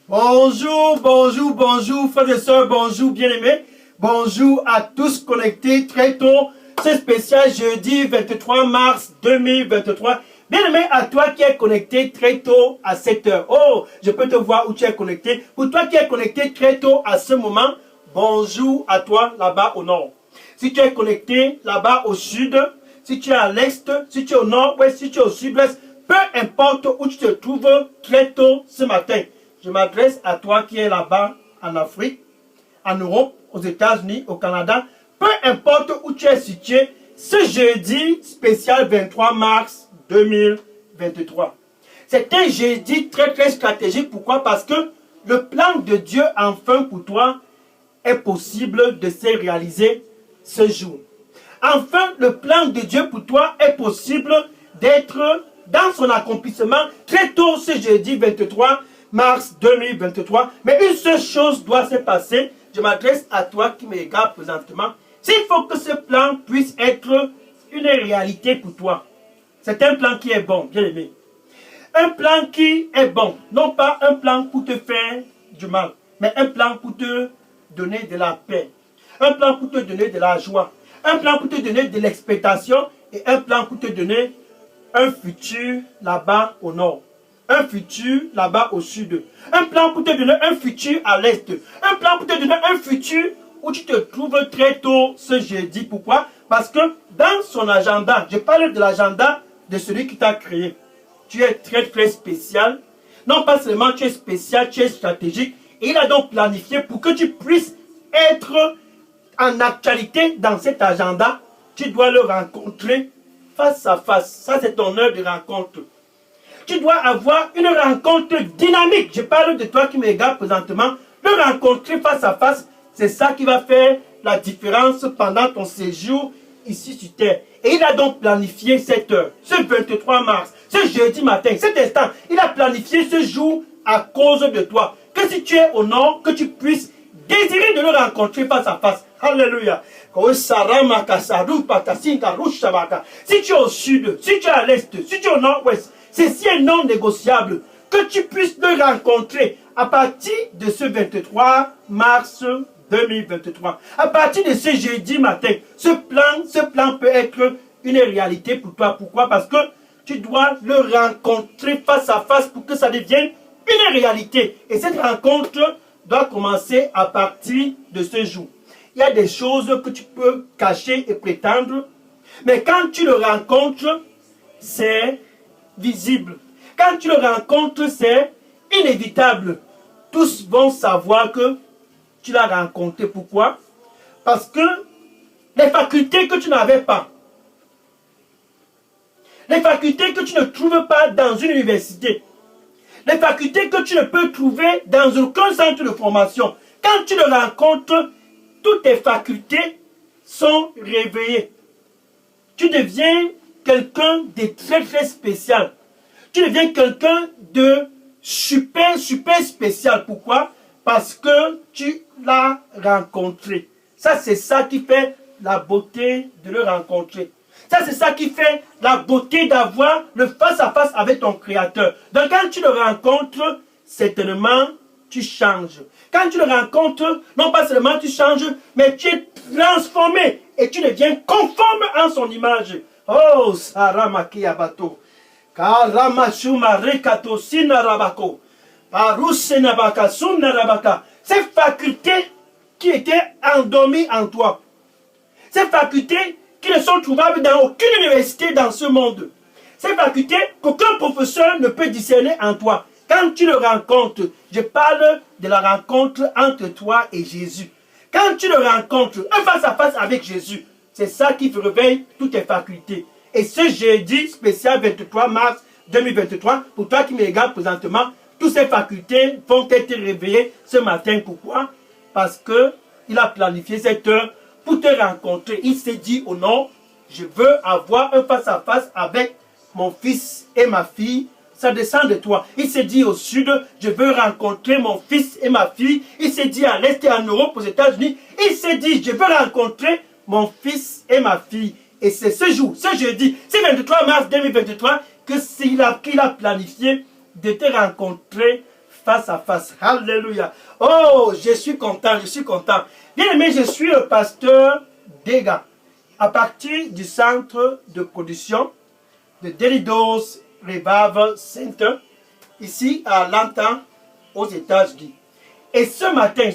Bonjour, bonjour, bonjour, frères et sœurs, bonjour, bien-aimés. Bonjour à tous connectés très tôt. C'est spécial jeudi 23 mars 2023. Bien-aimé à toi qui es connecté très tôt à cette heure. Oh, je peux te voir où tu es connecté. Pour toi qui es connecté très tôt à ce moment, bonjour à toi là-bas au nord. Si tu es connecté là-bas au sud, si tu es à l'est, si tu es au nord-ouest, si tu es au sud-ouest, peu importe où tu te trouves très tôt ce matin. Je m'adresse à toi qui es là-bas en Afrique, en Europe, aux États-Unis, au Canada. Peu importe où tu es situé, ce jeudi spécial 23 mars 2023. C'est un jeudi très stratégique. Pourquoi? Parce que le plan de Dieu enfin pour toi est possible de se réaliser ce jour. Enfin, le plan de Dieu pour toi est possible d'être dans son accomplissement très tôt ce jeudi 23 mars 2023. Mais une seule chose doit se passer. Je m'adresse à toi qui me regarde présentement. S'il faut que ce plan puisse être une réalité pour toi, c'est un plan qui est bon, bien aimé. Un plan qui est bon, non pas un plan pour te faire du mal, mais un plan pour te donner de la paix, un plan pour te donner de la joie, un plan pour te donner de l'expectation et un plan pour te donner un futur là-bas au nord, un futur là-bas au sud, un plan pour te donner un futur à l'est, un plan pour te donner un futur où tu te trouves très tôt ce jeudi. Pourquoi? Parce que dans son agenda, je parle de l'agenda de celui qui t'a créé. Tu es très spécial. Non pas seulement tu es spécial, tu es stratégique. Et il a donc planifié pour que tu puisses être en actualité dans cet agenda. Tu dois le rencontrer face à face. Ça, c'est ton heure de rencontre. Tu dois avoir une rencontre dynamique. Je parle de toi qui me regarde présentement. Le rencontrer face à face, c'est ça qui va faire la différence pendant ton séjour ici sur Terre. Et il a donc planifié cette heure, ce 23 mars, ce jeudi matin, cet instant. Il a planifié ce jour à cause de toi. Que si tu es au nord, que tu puisses désirer de le rencontrer face à face. Alléluia. Si tu es au sud, si tu es à l'est, si tu es au nord-ouest, ceci est non négociable. Que tu puisses le rencontrer à partir de ce 23 mars 2023. À partir de ce jeudi matin, ce plan peut être une réalité pour toi. Pourquoi? Parce que tu dois le rencontrer face à face pour que ça devienne une réalité. Et cette rencontre doit commencer à partir de ce jour. Il y a des choses que tu peux cacher et prétendre, mais quand tu le rencontres, c'est visible. Quand tu le rencontres, c'est inévitable. Tous vont savoir que tu l'as rencontré. Pourquoi? Parce que les facultés que tu n'avais pas, les facultés que tu ne trouves pas dans une université, les facultés que tu ne peux trouver dans aucun centre de formation, quand tu le rencontres, toutes tes facultés sont réveillées. Tu deviens quelqu'un de très spécial. Tu deviens quelqu'un de super spécial. Pourquoi? Parce que tu l'as rencontré. Ça, c'est ça qui fait la beauté de le rencontrer. Ça, c'est ça qui fait la beauté d'avoir le face-à-face avec ton Créateur. Donc, quand tu le rencontres, certainement, tu changes. Quand tu le rencontres, non pas seulement tu changes, mais tu es transformé et tu deviens conforme en son image. Oh, Saramaki Abato. Karamashuma Rekato Sinarabako. Parusenabaka Sunarabaka. Ces facultés qui étaient endormies en toi. Ces facultés qui ne sont trouvables dans aucune université dans ce monde. Ces facultés qu'aucun professeur ne peut discerner en toi. Quand tu le rencontres, je parle de la rencontre entre toi et Jésus. Quand tu le rencontres, un face à face avec Jésus, c'est ça qui réveille toutes tes facultés. Et ce jeudi spécial 23 mars 2023, pour toi qui me regardes présentement, toutes ces facultés vont être réveillées ce matin. Pourquoi? Parce qu'il a planifié cette heure pour te rencontrer. Il s'est dit au nom, je veux avoir un face à face avec mon fils et ma fille. Ça descend de toi. Il s'est dit au sud, je veux rencontrer mon fils et ma fille. Il s'est dit à l'est et en Europe, aux États-Unis. Il s'est dit, je veux rencontrer mon fils et ma fille. Et c'est ce jour, ce jeudi, ce 23 mars 2023, qu'il a planifié de te rencontrer face à face. Alléluia. Oh, je suis content, je suis content. Bien aimé, je suis le pasteur Dega. À partir du centre de production de Delidos Revival Center, ici à Atlanta, aux États-Unis. Et ce matin,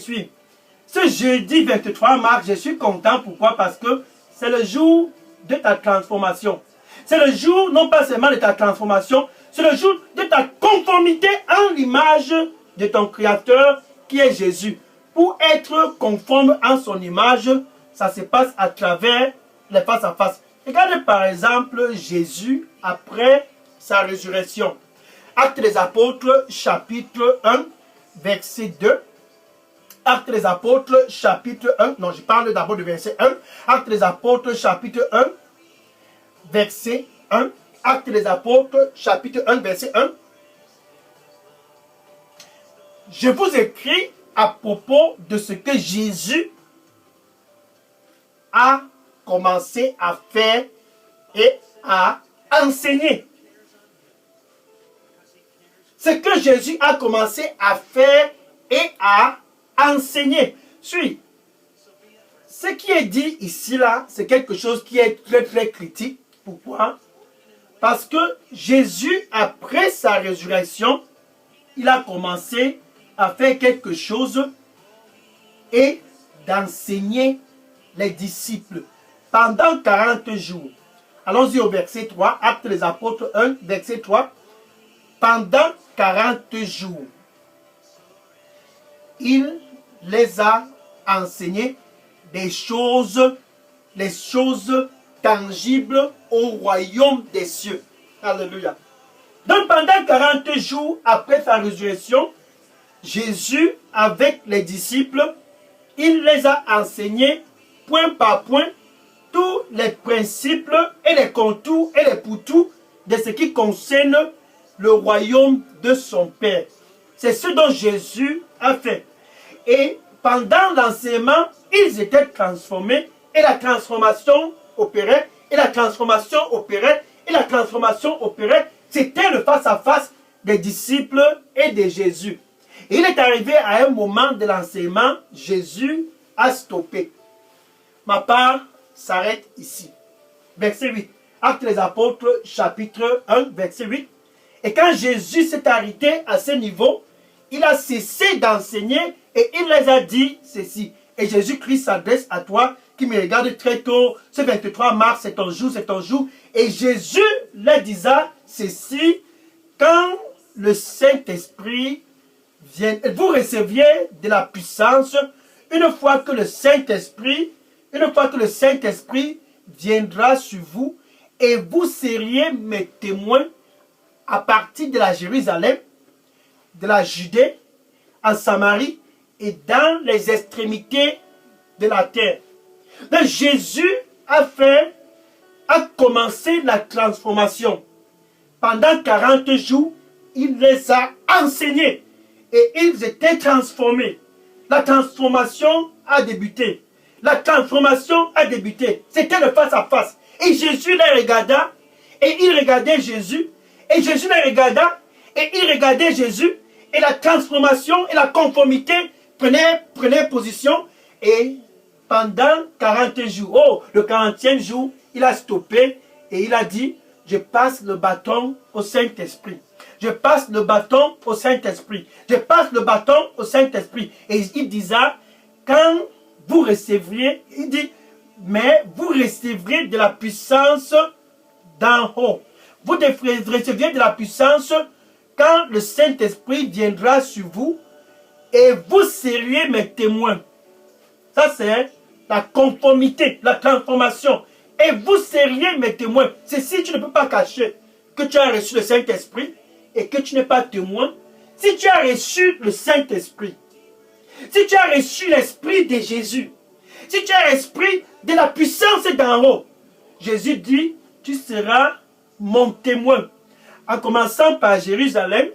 ce jeudi 23 mars, je suis content. Pourquoi? Parce que c'est le jour de ta transformation. C'est le jour, non pas seulement de ta transformation, c'est le jour de ta conformité en l'image de ton Créateur qui est Jésus. Pour être conforme en son image, ça se passe à travers les face à face. Regardez par exemple Jésus après sa résurrection. Actes des Apôtres, chapitre 1, verset 2. Actes des Apôtres, chapitre 1. Non, je parle d'abord du verset 1. Actes des Apôtres, chapitre 1, verset 1. Actes des Apôtres, chapitre 1, verset 1. Je vous écris à propos de ce que Jésus a commencé à faire et à enseigner. Ce que Jésus a commencé à faire et à enseigner. Suis. Ce qui est dit ici, là, c'est quelque chose qui est très, très critique. Pourquoi? Parce que Jésus, après sa résurrection, il a commencé à faire quelque chose et d'enseigner les disciples pendant 40 jours. Allons-y au verset 3, Actes des Apôtres 1, verset 3. Pendant 40 jours, il les a enseignés les choses tangibles au royaume des cieux. Alléluia. Donc pendant 40 jours après sa résurrection, Jésus, avec les disciples, il les a enseignés point par point tous les principes et les contours et les pourtours de ce qui concerne le royaume de son Père. C'est ce dont Jésus a fait. Et pendant l'enseignement, ils étaient transformés et la transformation opérait, et la transformation opérait, et la transformation opérait. C'était le face-à-face des disciples et de Jésus. Et il est arrivé à un moment de l'enseignement, Jésus a stoppé. Ma part s'arrête ici. Verset 8. Actes des Apôtres, chapitre 1, verset 8. Et quand Jésus s'est arrêté à ce niveau, il a cessé d'enseigner et il les a dit ceci. Et Jésus-Christ s'adresse à toi qui me regarde très tôt. Ce 23 mars, c'est ton jour, c'est ton jour. Et Jésus leur disait ceci. Quand le Saint-Esprit vient, vous receviez de la puissance une fois que le Saint-Esprit viendra sur vous et vous seriez mes témoins à partir de la Jérusalem, de la Judée, en Samarie et dans les extrémités de la terre. Donc Jésus a commencé la transformation. Pendant 40 jours, il les a enseignés et ils étaient transformés. La transformation a débuté. La transformation a débuté. C'était le face à face. Et Jésus les regarda et il regardait Jésus. Et Jésus les regarda et il regardait Jésus. Et la transformation et la conformité prenaient position. Et pendant 40 jours, le 40e jour, il a stoppé et il a dit, je passe le bâton au Saint-Esprit. Je passe le bâton au Saint-Esprit. Je passe le bâton au Saint-Esprit. Et il disait, quand vous recevriez, il dit, mais vous recevrez de la puissance d'en haut. Vous recevrez de la puissance quand le Saint-Esprit viendra sur vous et vous seriez mes témoins. Ça, c'est la conformité, la transformation. Et vous seriez mes témoins. C'est si tu ne peux pas cacher que tu as reçu le Saint-Esprit et que tu n'es pas témoin. Si tu as reçu le Saint-Esprit, si tu as reçu l'Esprit de Jésus, si tu as l'Esprit de la puissance d'en haut, Jésus dit, tu seras mon témoin. En commençant par Jérusalem,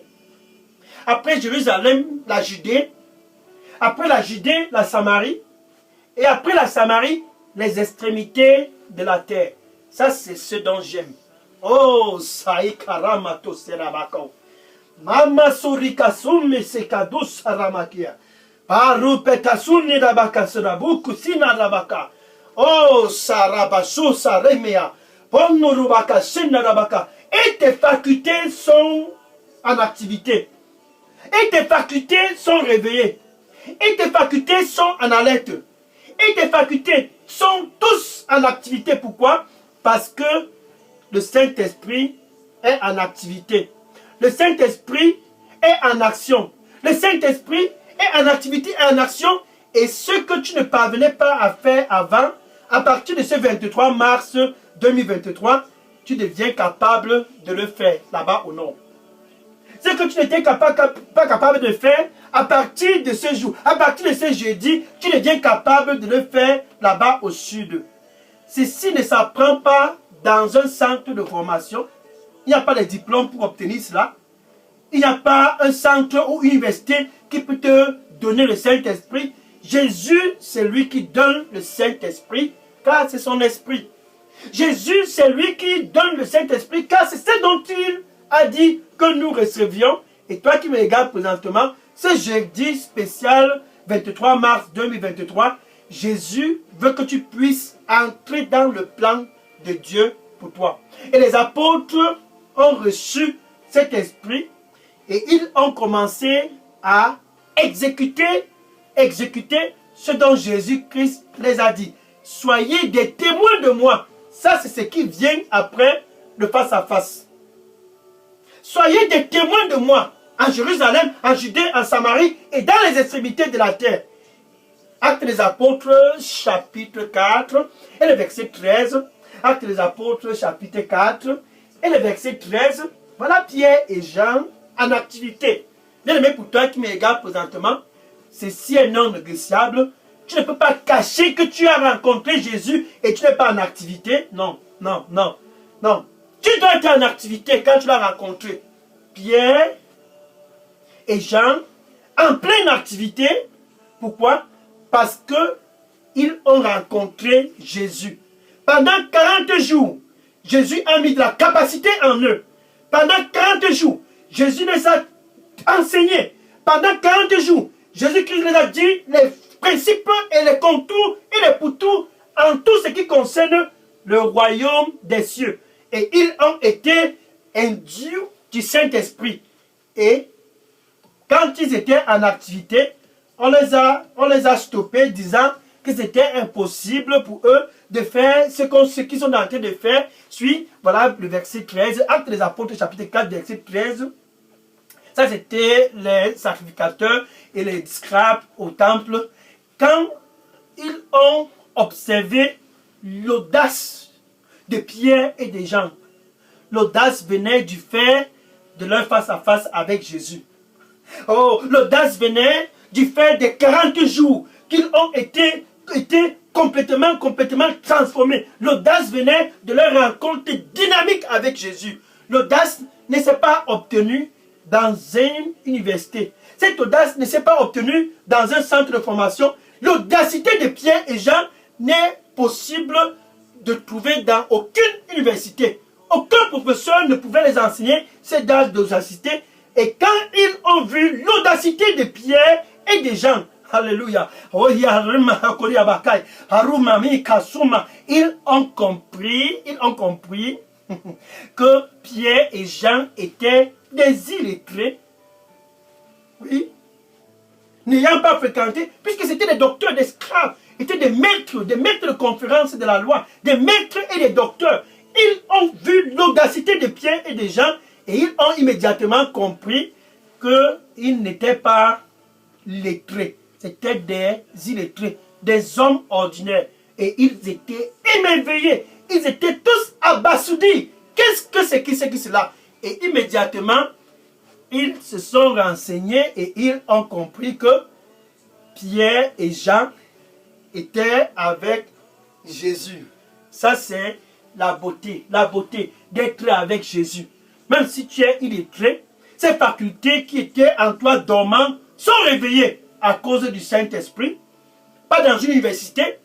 après Jérusalem, la Judée, après la Judée, la Samarie, et après la Samarie, les extrémités de la terre. Ça, c'est ce dont j'aime. Oh, Saïkaramato Serabako. Mama surikasume sekadu saramakia. Paru petasuni rabaka serabuku sina rabaka. Oh sarabasu saremea. Ponno rubaka sina rabaka. Et tes facultés sont en activité. Et tes facultés sont réveillées. Et tes facultés sont en alerte. Et tes facultés sont tous en activité. Pourquoi? Parce que le Saint-Esprit est en activité. Le Saint-Esprit est en action. Le Saint-Esprit est en activité et en action. Et ce que tu ne parvenais pas à faire avant, à partir de ce 23 mars 2023, tu deviens capable de le faire là-bas au nord. Ce que tu n'étais pas capable de faire, à partir de ce jour, à partir de ce jeudi, tu deviens capable de le faire là-bas au sud. Ceci ne s'apprend pas dans un centre de formation. Il n'y a pas de diplôme pour obtenir cela. Il n'y a pas un centre ou une université qui peut te donner le Saint-Esprit. Jésus, c'est lui qui donne le Saint-Esprit, car c'est son esprit. Jésus, c'est lui qui donne le Saint-Esprit, car c'est ce dont il a dit que nous recevions. Et toi qui me regardes présentement, ce jeudi spécial 23 mars 2023, Jésus veut que tu puisses entrer dans le plan de Dieu pour toi. Et les apôtres ont reçu cet esprit et ils ont commencé à exécuter ce dont Jésus-Christ les a dit. Soyez des témoins de moi. Ça, c'est ce qui vient après le face-à-face. Soyez des témoins de moi en Jérusalem, en Judée, en Samarie et dans les extrémités de la terre. Actes des Apôtres, chapitre 4 et le verset 13. Actes des Apôtres, chapitre 4 et le verset 13. Voilà Pierre et Jean en activité. Bien aimé, pour toi qui me regarde présentement, ceci est non négociable. Tu ne peux pas cacher que tu as rencontré Jésus et tu n'es pas en activité. Non, non, non, non. Tu dois être en activité quand tu l'as rencontré. Pierre et Jean, en pleine activité. Pourquoi? Parce qu'ils ont rencontré Jésus. Pendant 40 jours, Jésus a mis de la capacité en eux. Pendant 40 jours, Jésus les a enseignés. Pendant 40 jours, Jésus-Christ les a dit les principes et les contours et les pourtours en tout ce qui concerne le royaume des cieux. Et ils ont été induits du Saint-Esprit. Et quand ils étaient en activité, on les a stoppés disant que c'était impossible pour eux de faire ce qu'ils sont en train de faire. Voilà le verset 13, Actes des Apôtres, chapitre 4, verset 13. Ça, c'était les sacrificateurs et les scribes au temple. Quand ils ont observé l'audace de Pierre et de Jean, l'audace venait du fait de leur face-à-face avec Jésus. Oh, l'audace venait du fait des 40 jours qu'ils ont été complètement transformés. L'audace venait de leur rencontre dynamique avec Jésus. L'audace ne s'est pas obtenue dans une université. Cette audace ne s'est pas obtenue dans un centre de formation. L'audacité de Pierre et Jean n'est possible de trouver dans aucune université. Aucun professeur ne pouvait les enseigner cette date d'audacité. Et quand ils ont vu l'audacité de Pierre et de Jean, alléluia, ils ont compris que Pierre et Jean étaient des illettrés. Oui. N'ayant pas fréquenté, puisque c'était des docteurs, des scribes, étaient des maîtres de conférence de la loi, des maîtres et des docteurs. Ils ont vu l'audacité de Pierre et de Jean et ils ont immédiatement compris qu'ils n'étaient pas lettrés. C'était des illettrés, des hommes ordinaires. Et ils étaient émerveillés. Ils étaient tous abasourdis. Qu'est-ce que c'est que cela? Et immédiatement, ils se sont renseignés et ils ont compris que Pierre et Jean étaient avec Jésus. Ça, c'est la beauté d'être avec Jésus. Même si tu es illettré, ces facultés qui étaient en toi dormantes sont réveillées à cause du Saint-Esprit. Pas dans une université.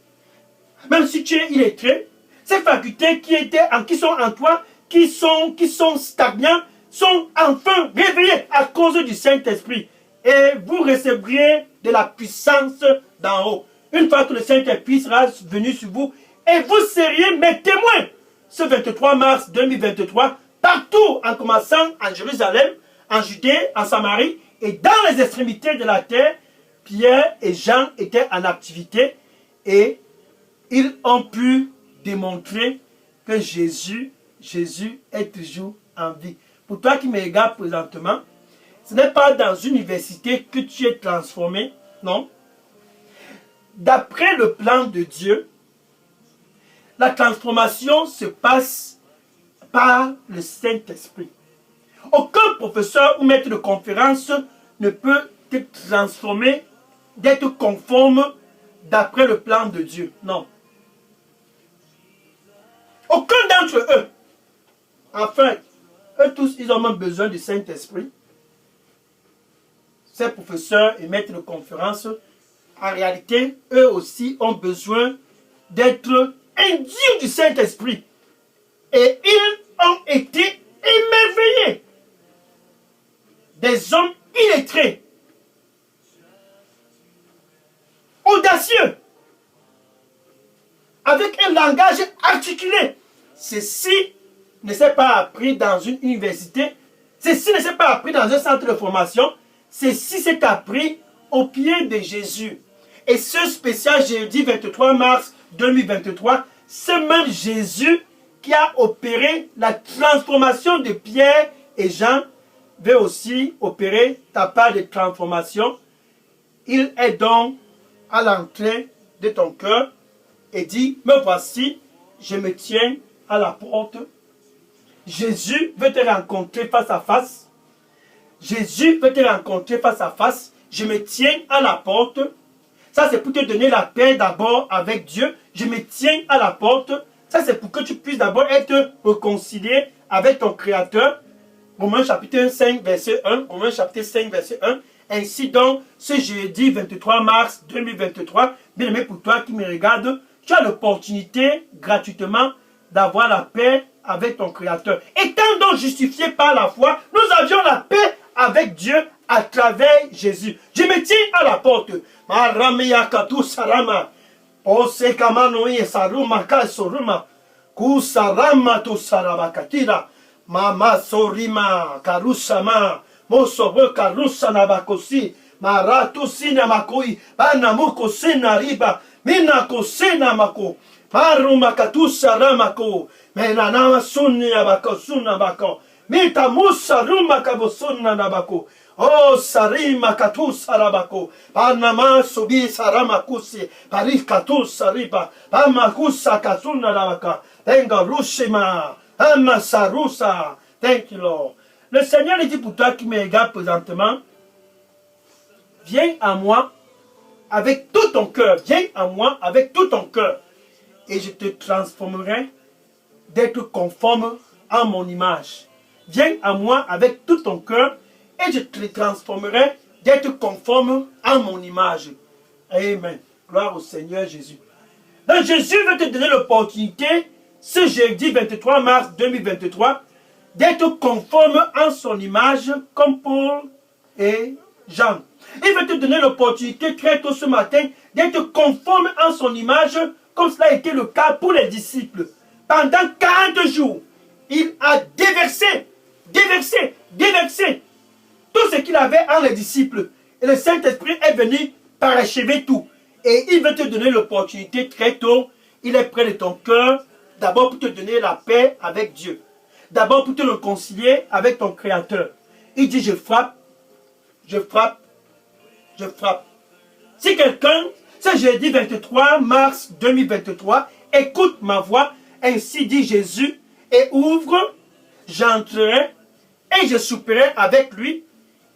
Même si tu es illettré, ces facultés qui sont en toi, qui sont stagnantes, sont enfin réveillés à cause du Saint-Esprit. Et vous recevrez de la puissance d'en haut. Une fois que le Saint-Esprit sera venu sur vous, et vous seriez mes témoins. Ce 23 mars 2023, partout, en commençant en Jérusalem, en Judée, en Samarie, et dans les extrémités de la terre, Pierre et Jean étaient en activité et ils ont pu démontrer que Jésus est toujours en vie. Pour toi qui me regardes présentement, ce n'est pas dans une université que tu es transformé, non. D'après le plan de Dieu, la transformation se passe par le Saint-Esprit. Aucun professeur ou maître de conférence ne peut te transformer, d'être conforme d'après le plan de Dieu. Non. Aucun d'entre eux. Enfin, eux tous, ils ont même besoin du Saint-Esprit. Ces professeurs et maîtres de conférence, en réalité, eux aussi ont besoin d'être induits du Saint-Esprit. Et ils ont été émerveillés. Des hommes illettrés, audacieux, avec un langage articulé. Ceci ne s'est pas appris dans une université, ceci ne s'est pas appris dans un centre de formation, ceci s'est appris au pied de Jésus. Et ce spécial jeudi 23 mars 2023, c'est même Jésus qui a opéré la transformation de Pierre et Jean, veut aussi opérer ta part de transformation. Il est donc à l'entrée de ton cœur et dit, me voici, je me tiens à la porte. Jésus veut te rencontrer face à face. Jésus veut te rencontrer face à face. Je me tiens à la porte. Ça, c'est pour te donner la paix d'abord avec Dieu. Je me tiens à la porte. Ça, c'est pour que tu puisses d'abord être réconcilié avec ton Créateur. Romains chapitre 5, verset 1. Romains chapitre 5, verset 1. Ainsi donc, ce jeudi 23 mars 2023, bien aimé pour toi qui me regarde, tu as l'opportunité gratuitement d'avoir la paix avec ton Créateur. Étant donc justifié par la foi, nous avions la paix avec Dieu à travers Jésus. Je me tiens à la porte. Marameyakatu sarama. Osekamanoye saruma kasoruma. Kusarama tu sarabakatira. Mama sorima karusama. Mosobo karusana bakosi. Maratu sina makoi. Banamuko sena riba. Minako sena mako. Maruma katusa ramako. Menanama sunni abako sunna bako. Mita musa ruma kabosuna nabako. Oh sarima katusa rabako. Panama subi saramakusi. Paris katusa riba. Pamakusa kasuna nabaka. Tenga rushima. Ama sarusa. Thank you, Lord. Le Seigneur dit pour toi qui me regarde présentement, viens à moi avec tout ton cœur. Viens à moi avec tout ton cœur. Et je te transformerai d'être conforme à mon image. Viens à moi avec tout ton cœur et je te transformerai d'être conforme à mon image. Amen. Gloire au Seigneur Jésus. Donc Jésus veut te donner l'opportunité, ce jeudi 23 mars 2023, d'être conforme à son image comme Paul et Jean. Il veut te donner l'opportunité très tôt ce matin d'être conforme à son image comme cela a été le cas pour les disciples. Pendant 40 jours, il a déversé tout ce qu'il avait en les disciples. Et le Saint-Esprit est venu parachever tout. Et il veut te donner l'opportunité très tôt. Il est près de ton cœur. D'abord pour te donner la paix avec Dieu. D'abord pour te réconcilier avec ton Créateur. Il dit, je frappe, je frappe, je frappe. Si quelqu'un, ce jeudi 23 mars 2023, écoute ma voix, ainsi dit Jésus, et ouvre, j'entrerai, et je souperai avec lui,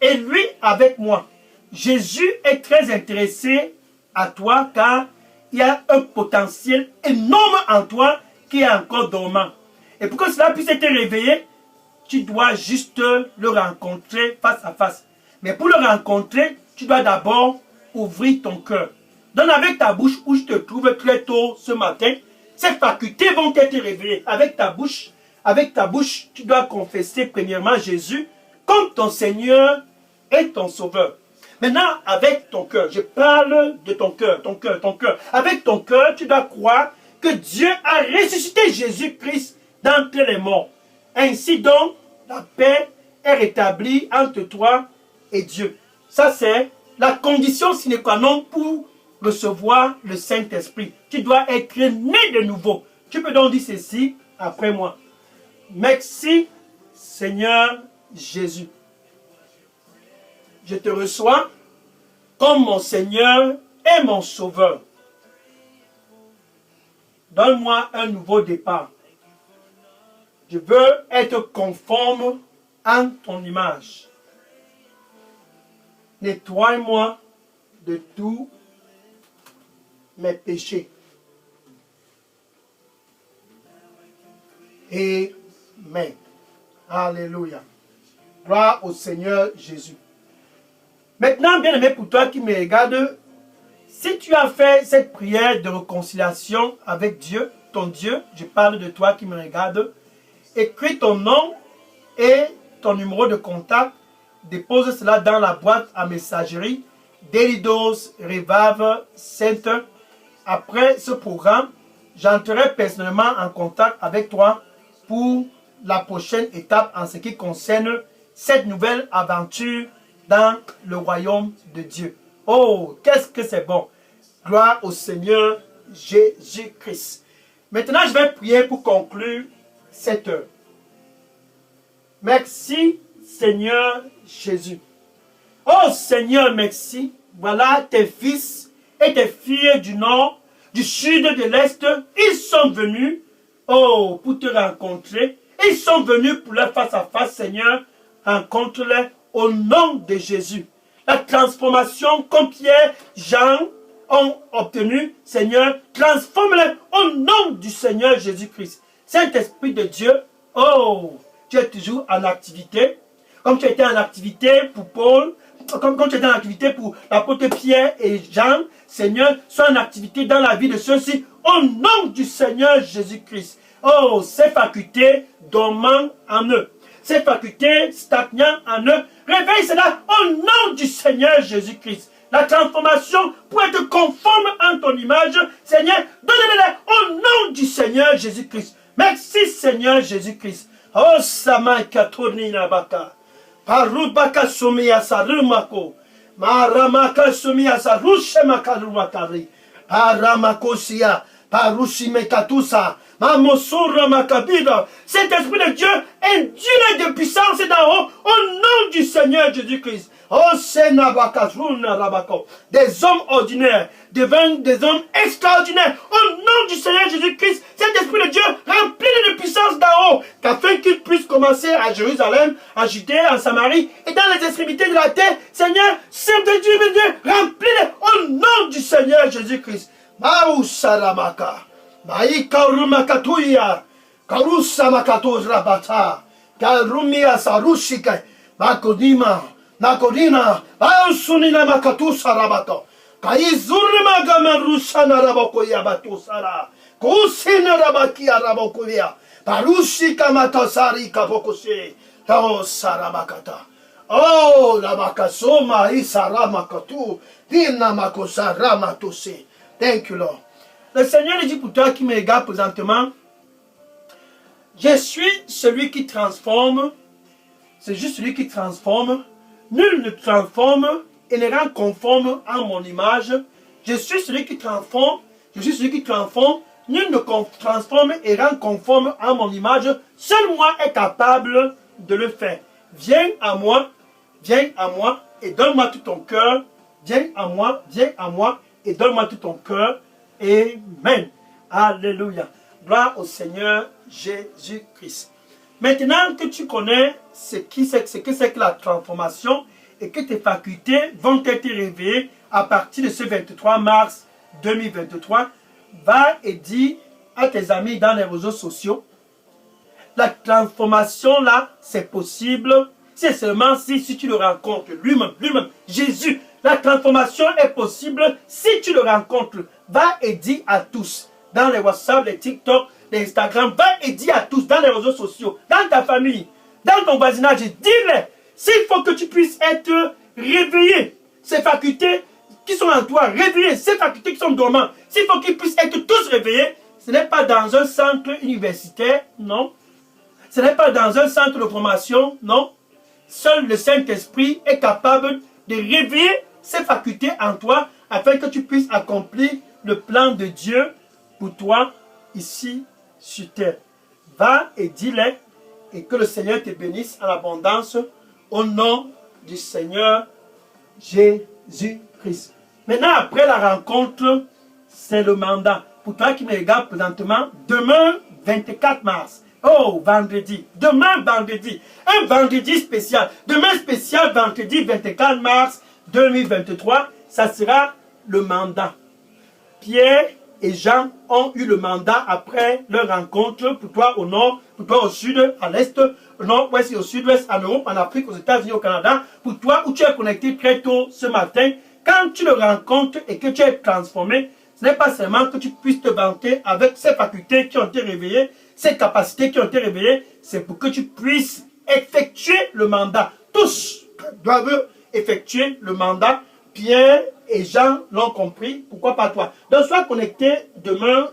et lui avec moi. Jésus est très intéressé à toi, car il y a un potentiel énorme en toi qui est encore dormant. Et pour que cela puisse être réveillé, tu dois juste le rencontrer face à face. Mais pour le rencontrer, tu dois d'abord ouvrir ton cœur. Donc avec ta bouche où je te trouve très tôt ce matin, ces facultés vont être réveillées. Avec ta bouche, avec ta bouche, tu dois confesser premièrement Jésus comme ton Seigneur et ton Sauveur. Maintenant, avec ton cœur, je parle de ton cœur, ton cœur, ton cœur. Avec ton cœur, tu dois croire que Dieu a ressuscité Jésus-Christ d'entre les morts. Ainsi donc, la paix est rétablie entre toi et Dieu. Ça, c'est la condition sine qua non pour recevoir le Saint-Esprit. Tu dois être né de nouveau. Tu peux donc dire ceci après moi. Merci, Seigneur Jésus. Je te reçois comme mon Seigneur et mon Sauveur. Donne-moi un nouveau départ. Je veux être conforme à ton image. Nettoie-moi de tous mes péchés. Amen. Alléluia. Gloire au Seigneur Jésus. Maintenant, bien-aimé, pour toi qui me regarde, si tu as fait cette prière de réconciliation avec Dieu, ton Dieu, je parle de toi qui me regarde, écris ton nom et ton numéro de contact, dépose cela dans la boîte à messagerie Delidos Revive Center. Après ce programme, j'entrerai personnellement en contact avec toi pour la prochaine étape en ce qui concerne cette nouvelle aventure dans le royaume de Dieu. Oh, qu'est-ce que c'est bon! Gloire au Seigneur Jésus-Christ. Maintenant, je vais prier pour conclure cette heure. Merci, Seigneur Jésus. Oh Seigneur, merci. Voilà tes fils et tes filles du nord, du sud, de l'est. Ils sont venus, oh, pour te rencontrer. Ils sont venus pour leur face à face, Seigneur. Rencontre-les au nom de Jésus. La transformation comme Pierre, Jean ont obtenu, Seigneur, transforme-les au nom du Seigneur Jésus-Christ. Saint-Esprit de Dieu, oh, tu es toujours en activité. Comme tu étais en activité pour Paul, comme tu étais en activité pour l'apôtre Pierre et Jean, Seigneur, sois en activité dans la vie de ceux-ci, au nom du Seigneur Jésus-Christ. Oh, ces facultés dormant en eux, ces facultés stagnant en eux, réveille cela au nom du Seigneur Jésus-Christ. La transformation pour être conforme en ton image, Seigneur, donne-le-la au nom du Seigneur Jésus-Christ. Merci Seigneur Jésus-Christ. Oh, Sama Katorni Nabaka. Parubaka Sumia Sarumako. Maramaka Sumia Sarushe Makaruakari. Paramakosia. Parushime Katusa. Mamosura Makabida. Cet esprit de Dieu est Dieu de puissance d'en haut au nom du Seigneur Jésus-Christ. Oh, des hommes ordinaires deviennent des hommes extraordinaires au nom du Seigneur Jésus-Christ. Cet esprit de Dieu rempli de puissance d'en haut, afin qu'il puisse commencer à Jérusalem, en Judée, en Samarie et dans les extrémités de la terre. Seigneur, Saint-Dieu, remplis-les au nom du Seigneur Jésus-Christ. Maousaramaka, Maïkarumakatuya, Karusamakatos Rabata, Karumia Sarushika, Makodima. Nakodina, Sunina Makatusa Rabato, Kaizurma Gamarusana Rabokoya Batusara, Kusina Rabakia Rabokoya, Parushi Kamatasari Kabokosi, Tao Saramakata. Oh, Lamakasoma Isaramakatu, Dina Makosa Ramatusi. Thank you, Lord. Le Seigneur dit pour toi qui me regarde présentement, je suis celui qui transforme, c'est juste celui qui transforme. Nul ne transforme et ne rend conforme à mon image. Je suis celui qui transforme. Je suis celui qui transforme. Nul ne transforme et rend conforme à mon image. Seul moi est capable de le faire. Viens à moi et donne-moi tout ton cœur. Viens à moi et donne-moi tout ton cœur. Amen. Alléluia. Gloire au Seigneur Jésus-Christ. Maintenant que tu connais ce que c'est que la transformation et que tes facultés vont être réveillées à partir de ce 23 mars 2023, va et dis à tes amis dans les réseaux sociaux, la transformation là, c'est possible, c'est seulement si tu le rencontres lui-même, Jésus. La transformation est possible si tu le rencontres. Va et dis à tous, dans les WhatsApp, les TikTok, d'Instagram, va et dis à tous dans les réseaux sociaux, dans ta famille, dans ton voisinage, dis-les. S'il faut que tu puisses être réveillé, ces facultés qui sont en toi, réveillées, ces facultés qui sont dormantes, s'il faut qu'ils puissent être tous réveillés, ce n'est pas dans un centre universitaire, non. Ce n'est pas dans un centre de formation, non. Seul le Saint-Esprit est capable de réveiller ces facultés en toi afin que tu puisses accomplir le plan de Dieu pour toi ici sur terre. Va et dis-les et que le Seigneur te bénisse en abondance au nom du Seigneur Jésus-Christ. Maintenant, après la rencontre, c'est le mandat. Pour toi qui me regarde présentement, demain 24 mars, oh, vendredi. Demain, vendredi. Un vendredi spécial. Demain spécial, vendredi 24 mars 2023. Ça sera le mandat. Pierre et Jean ont eu le mandat après leur rencontre. Pour toi au nord, pour toi au sud, à l'est, au nord-ouest et au sud-ouest, en Europe, en Afrique, aux États-Unis, au Canada. Pour toi où tu es connecté très tôt ce matin, quand tu le rencontres et que tu es transformé, ce n'est pas seulement que tu puisses te vanter avec ces facultés qui ont été réveillées, ces capacités qui ont été réveillées, c'est pour que tu puisses effectuer le mandat. Tous doivent effectuer le mandat. Pierre et Jean l'ont compris, pourquoi pas toi? Donc sois connecté demain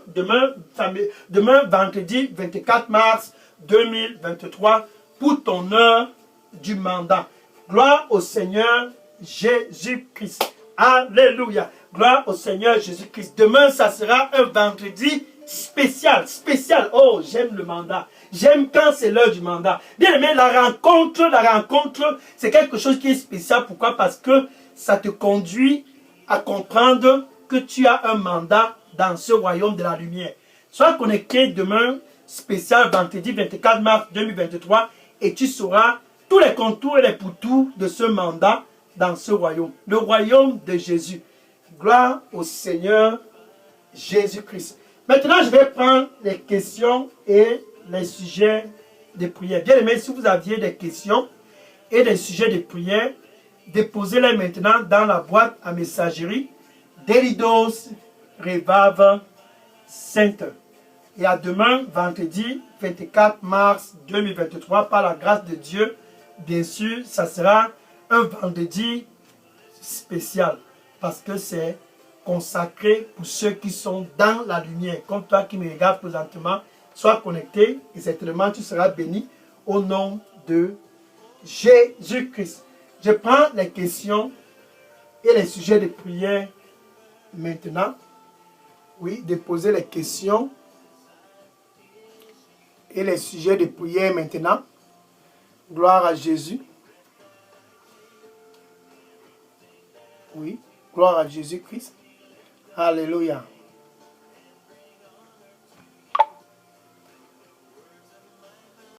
vendredi 24 mars 2023 pour ton heure du mandat. Gloire au Seigneur Jésus-Christ. Alléluia. Gloire au Seigneur Jésus-Christ. Demain, ça sera un vendredi spécial. Spécial. Oh, j'aime le mandat. J'aime quand c'est l'heure du mandat. Bien aimé, la rencontre, c'est quelque chose qui est spécial. Pourquoi? Parce que ça te conduit à comprendre que tu as un mandat dans ce royaume de la lumière. Sois connecté demain, spécial vendredi 24 mars 2023, et tu sauras tous les contours et les pourtours de ce mandat dans ce royaume. Le royaume de Jésus. Gloire au Seigneur Jésus-Christ. Maintenant, je vais prendre les questions et les sujets de prière. Bien aimé, si vous aviez des questions et des sujets de prière, déposez-les maintenant dans la boîte à messagerie d'Elidos Revival Center. Et à demain, vendredi 24 mars 2023, par la grâce de Dieu, bien sûr, ça sera un vendredi spécial. Parce que c'est consacré pour ceux qui sont dans la lumière. Comme toi qui me regardes présentement, sois connecté et certainement tu seras béni au nom de Jésus-Christ. Je prends les questions et les sujets de prière maintenant. Oui, déposez les questions et les sujets de prière maintenant. Gloire à Jésus. Oui, gloire à Jésus-Christ. Alléluia.